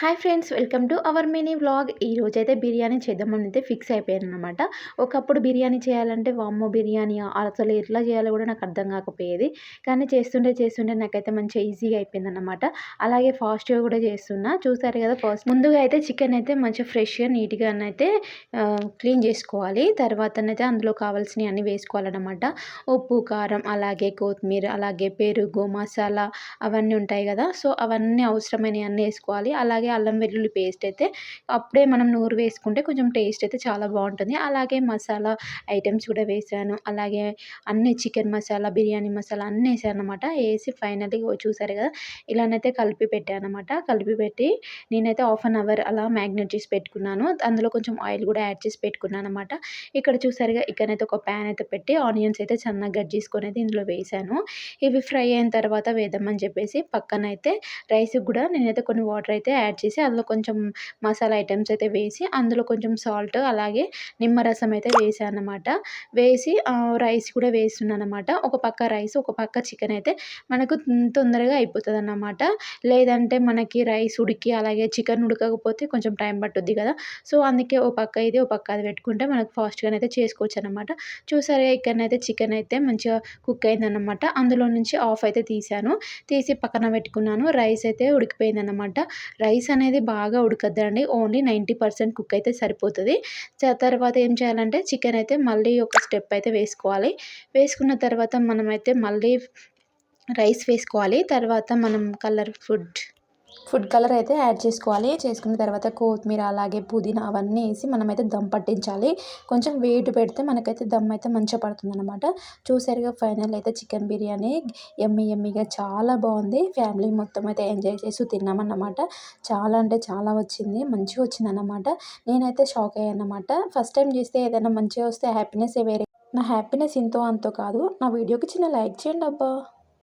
Hi friends, welcome to our mini vlog. ఈరోజైతే బిర్యానీ చేద్దామని అయితే ఫిక్స్ అయిపోయాననమాట. ఒకప్పుడు బిర్యానీ చేయాలంటే వామ్మో బిర్యానీ అసలు ఎట్లా చేయాలో కూడా నాకు అర్థం కాకపోయేది. కానీ చేస్తుంటే నాకైతే మంచిగా ఈజీగా అయిపోయిందనమాట. అలాగే ఫాస్ట్గా కూడా చేస్తున్నా. చూసారు కదా, ముందుగా అయితే చికెన్ అయితే మంచిగా ఫ్రెష్గా నీట్గా అయితే క్లీన్ చేసుకోవాలి. తర్వాతనైతే అందులో కావాల్సినవి అన్నీ వేసుకోవాలన్నమాట. ఉప్పు, కారం, అలాగే కొత్తిమీర, అలాగే పెరుగు, మసాలా అవన్నీ ఉంటాయి కదా. సో అవన్నీ అవసరమైనవి అన్నీ వేసుకోవాలి. అలాగే అల్లం వెల్లుల్లి పేస్ట్ అయితే అప్పుడే మనం నూరు వేసుకుంటే కొంచెం టేస్ట్ అయితే చాలా బాగుంటుంది. అలాగే మసాలా ఐటమ్స్ కూడా వేసాను. అలాగే అన్ని చికెన్ మసాలా, బిర్యానీ మసాలా అన్నీ వేసాను అనమాట. వేసి ఫైనల్లీ చూసారు కదా, ఇలానైతే కలిపి పెట్టాను అనమాట. కలిపి పెట్టి నేనైతే హాఫ్ అన్ అవర్ అలా మ్యాగ్నేట్ చేసి పెట్టుకున్నాను. అందులో కొంచెం ఆయిల్ కూడా యాడ్ చేసి పెట్టుకున్నాను అనమాట. ఇక్కడ చూసారుగా, ఇక్కడైతే ఒక ప్యాన్ అయితే పెట్టి ఆనియన్స్ అయితే సన్నగా కట్ చేసుకొని అయితే ఇందులో వేసాను. ఇవి ఫ్రై అయిన తర్వాత వేద్దామని చెప్పేసి పక్కనైతే రైస్కి కూడా నేనైతే కొన్ని వాటర్ అయితే యాడ్ చేసి అందులో కొంచెం మసాలా ఐటమ్స్ అయితే వేసి అందులో కొంచెం సాల్ట్, అలాగే నిమ్మరసం అయితే వేసాను అనమాట. వేసి రైస్ కూడా వేస్తున్నాను అనమాట. ఒక పక్క రైస్, ఒక పక్క చికెన్ అయితే మనకు తొందరగా అయిపోతుంది అన్నమాట. లేదంటే మనకి రైస్ ఉడికి అలాగే చికెన్ ఉడకకపోతే కొంచెం టైం పట్టుద్ది కదా. సో అందుకే ఓ పక్క ఇది, ఓ పక్క అది పెట్టుకుంటే మనకు ఫాస్ట్గానైతే చేసుకోవచ్చు అనమాట. చూసారుగా, ఇక్కడనైతే చికెన్ అయితే మంచిగా కుక్ అయిందనమాట. అందులో నుంచి ఆఫ్ అయితే తీసాను. తీసి పక్కన పెట్టుకున్నాను. రైస్ అయితే ఉడికిపోయిందనమాట. రైస్ అనేది బాగా ఉడకద్దండి, ఓన్లీ 90% కుక్ అయితే సరిపోతుంది. తర్వాత ఏం చేయాలంటే చికెన్ అయితే మళ్ళీ ఒక స్టెప్ అయితే వేసుకోవాలి. వేసుకున్న తర్వాత మనమైతే మళ్ళీ రైస్ వేసుకోవాలి. తర్వాత మనం ఫుడ్ కలర్ అయితే యాడ్ చేసుకోవాలి. చేసుకున్న తర్వాత కొత్తిమీర, అలాగే పుదీనా అవన్నీ వేసి మనమైతే దమ్ పట్టించాలి. కొంచెం వెయిట్ పెడితే మనకైతే దమ్ అయితే మంచిగా పడుతుందన్నమాట. చూసారుగా, ఫైనల్ అయితే చికెన్ బిర్యానీ యమ్మీగా చాలా బాగుంది. ఫ్యామిలీ మొత్తం అయితే ఎంజాయ్ చేసి తిన్నామన్నమాట. చాలా అంటే చాలా వచ్చింది, మంచిగా వచ్చిందన్నమాట. నేనైతే షాక్ అయ్యానన్నమాట. ఫస్ట్ టైం చేస్తే ఏదైనా మంచిగా వస్తే హ్యాపీనెస్ వేరే. నా హ్యాపీనెస్ ఇంతో అంతో కాదు. నా వీడియోకి చిన్న లైక్ చేయండి అబ్బా.